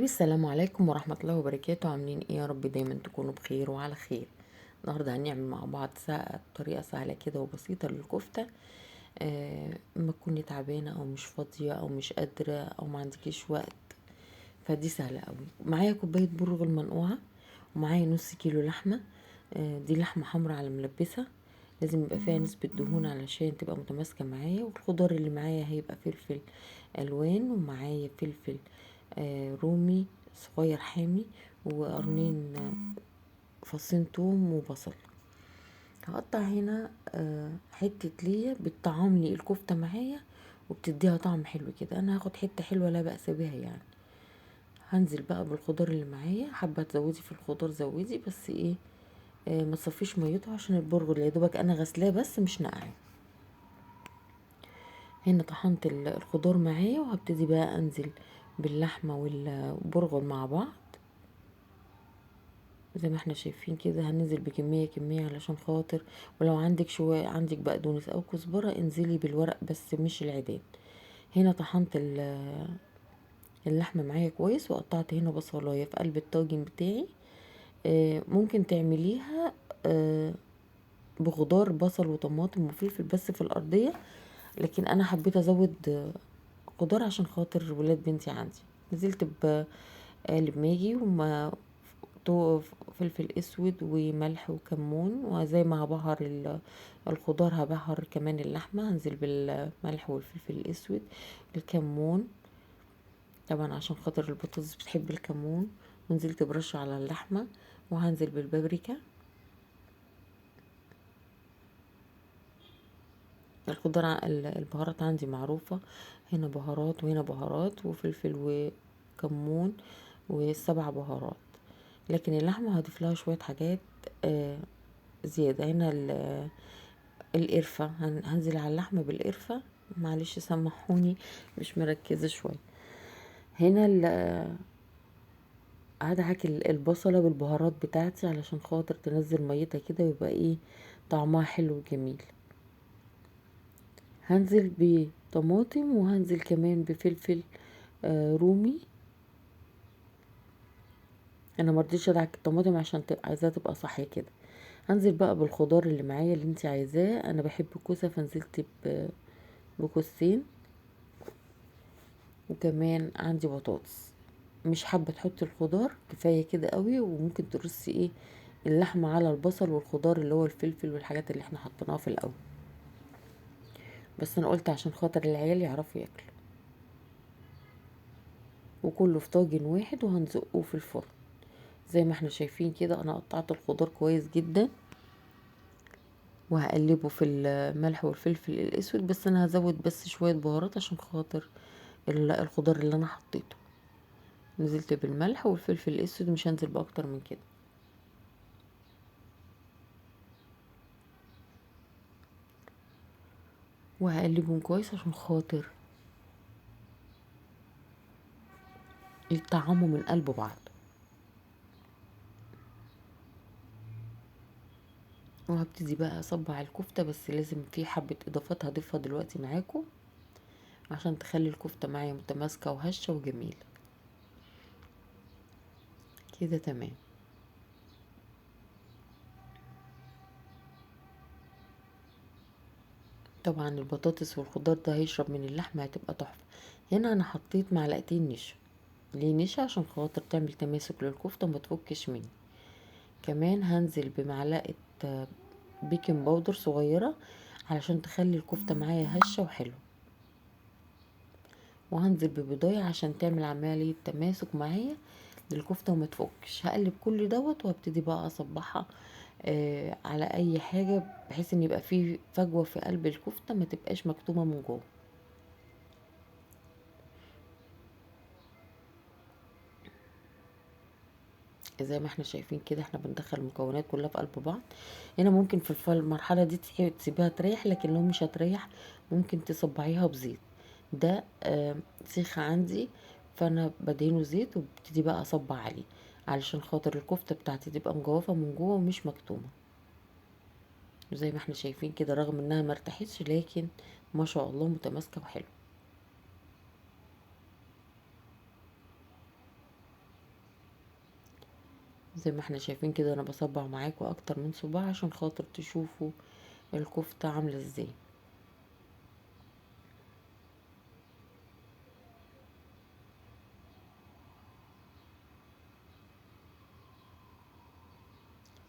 حبايبي، السلام عليكم ورحمة الله وبركاته. عاملين ايه؟ يا رب دايما تكونوا بخير وعلى خير. النهاردة هنعمل مع بعض طريقة سهلة كده وبسيطة للكفتة. اما تكوني تعبانة او مش فاضية او مش قادرة او ما عندكيش وقت، فدي سهلة قوي. معايا كوباية برغل منقوعة، ومعايا نص كيلو لحمة. دي لحمة حمرا على ملبسة، لازم يبقى فيها نسبة دهون علشان تبقى متماسكة معايا. والخضار اللي معايا هيبقى فلفل الوان، ومعايا فلفل رومي صغير حامي، وقرنين فصين توم وبصل. هقطع هنا حتة ليا بتطعم لي الكفتة معايا وبتديها طعم حلو كده. انا هاخد حتة حلوة لا بأس بها يعني. هنزل بقى بالخضار اللي معايا، حابة تزودي في الخضار زودي، بس ايه، ما تصفيش ميته عشان البرغل يا دوبك انا غسلاه بس مش نقعاه. هنا طحنت الخضار معايا، وهبتدي بقى انزل باللحمة والبرغل مع بعض زي ما احنا شايفين كده. هننزل بكمية كمية علشان خاطر، ولو عندك شوية عندك بقدونس او كزبرة انزلي بالورق بس مش العيدان. هنا طحنت اللحمة معايا كويس، وقطعت هنا بصلاية في قلب الطاجن بتاعي. ممكن تعمليها بخضار بصل وطماطم وفلفل بس في الأرضية، لكن أنا حبيت أزود خضار عشان خاطر ولاد بنتي عندي. نزلت بقالب ماجي وما فلفل اسود وملح وكمون، وزي ما هبهر الخضار هبهر كمان اللحمة. هنزل بالملح والفلفل الاسود، الكمون طبعا عشان خاطر البطاطس بتحب الكمون، ونزلت برش على اللحمة. وهنزل بالبابريكا. الخضار البهارات عندي معروفة، هنا بهارات وهنا بهارات وفلفل وكمون و7 بهارات. لكن اللحمة هضيف لها شوية حاجات زيادة. هنا القرفة، هنزل على اللحمة بالقرفة. معلش سامحوني مش مركزة شوية. هنا هدعك البصلة بالبهارات بتاعتي علشان خاطر تنزل ميتها كده ويبقى ايه طعمها حلو وجميل. هنزل بطماطم، وهنزل كمان بفلفل رومي. انا مرضيش ادعك الطماطم عشان تبقى عايزاها تبقى صحية كده. هنزل بقى بالخضار اللي معايا اللي انت عايزاه. انا بحب الكوسة فنزلت بكوسين، وكمان عندي بطاطس. مش حابة تحطي الخضار كفاية كده قوي، وممكن ترصي ايه اللحمة على البصل والخضار اللي هو الفلفل والحاجات اللي احنا حطيناها في الاول. بس انا قلت عشان خاطر العيال يعرفوا ياكلوا. وكله في طاجن واحد وهنزقه في الفرن. زي ما احنا شايفين كده انا قطعت الخضار كويس جدا، وهقلبه في الملح والفلفل الاسود. بس انا هزود بس شوية بهارات عشان خاطر الخضار اللي انا حطيته. نزلت بالملح والفلفل الاسود، مش هنزل باكتر من كده. وهقلبهم كويس عشان خاطر يتطعموا من قلب بعض. وهبتدي بقى اصبع الكفتة، بس لازم في حبة اضافات هضيفها دلوقتي معاكم عشان تخلي الكفتة معايا متماسكة وهشة وجميلة كده. تمام. طبعا البطاطس والخضار ده هيشرب من اللحمة، هتبقى تحفة. هنا انا حطيت معلقتين نشا. ليه نشا؟ عشان خاطر تعمل تماسك للكفتة وما تفكش مني. كمان هنزل بمعلقة بيكنج باودر صغيرة علشان تخلي الكفتة معايا هشة وحلوة. وهنزل ببيضاية عشان تعمل عملية تماسك معايا للكفتة وما تفكش. هقلب كل دوت، وهبتدي بقى اصبحها على اي حاجة بحيث ان يبقى فيه فجوة في قلب الكفتة، ما تبقاش مكتومة من جوه. زي ما احنا شايفين كده احنا بندخل المكونات كلها في قلب بعض. هنا ممكن في المرحلة دي تسيبيها تريح، لكن لو مش هتريح ممكن تصبعيها بزيت. ده سيخ عندي، فانا بدهنه زيت وببتدي بقى اصبع عليه علشان خاطر الكفتة بتاعتي تبقى مجوفة من جوه ومش مكتومة. زي ما احنا شايفين كده، رغم انها مرتاحتش لكن ما شاء الله متماسكة وحلوة. زي ما احنا شايفين كده انا بصبع معاكم اكتر من صباع عشان خاطر تشوفوا الكفتة عاملة ازاي.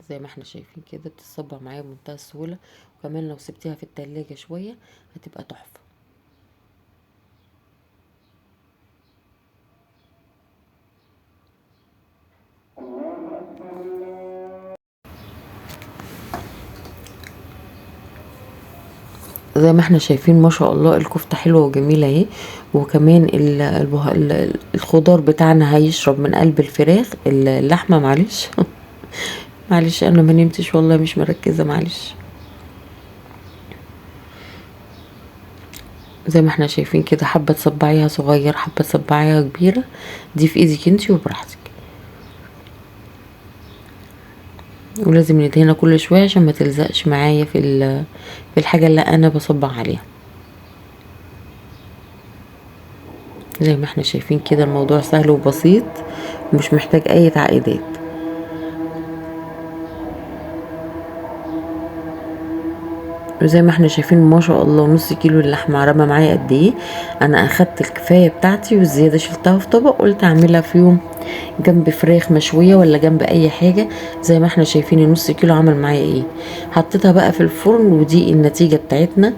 زي ما احنا شايفين كده بتتصبع معايا بمنتهى السهولة، وكمان لو سبتيها في التلاجة شوية هتبقى تحفة. زي ما احنا شايفين ما شاء الله الكفتة حلوة وجميلة اهي، وكمان الخضار بتاعنا هيشرب من قلب الفراخ اللحمة. معلش معلش انا ما نمتش والله، مش مركزة، معلش. زي ما احنا شايفين كده، حابة تصبعيها صغير حابة تصبعيها كبيرة، دي في ايدك انتي وبراحتك. ولازم ندهنها كل شوية عشان ما تلزقش معايا في الحاجة اللي انا بصبع عليها. زي ما احنا شايفين كده الموضوع سهل وبسيط ومش محتاج اي تعقيدات. وزي ما احنا شايفين ما شاء الله نص كيلو اللحمه رمى معايا قد ايه. انا اخدت الكفايه بتاعتي والزياده شلتها في طبق، قلت اعملها في يوم جنب فراخ مشويه ولا جنب اي حاجه. زي ما احنا شايفين النص كيلو عمل معايا ايه. حطيتها بقى في الفرن ودي النتيجه بتاعتنا.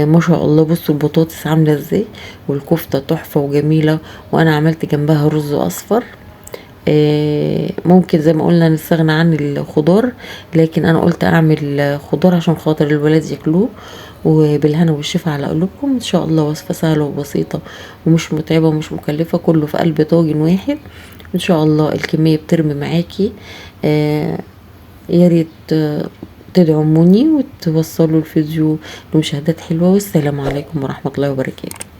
ما شاء الله، بصوا البطاطس عامله ازاي والكفته تحفه وجميله. وانا عملت جنبها رز اصفر. ممكن زي ما قلنا نستغنى عن الخضار، لكن انا قلت اعمل خضار عشان خاطر الولاد ياكلوه. وبالهنا والشفا على قلوبكم. ان شاء الله وصفة سهلة وبسيطة ومش متعبة ومش مكلفة، كله في قلب طاجن واحد. ان شاء الله الكمية بترمي معاكي. يا ريت تدعموني وتوصلوا الفيديو لمشاهدات حلوة، والسلام عليكم ورحمة الله وبركاته.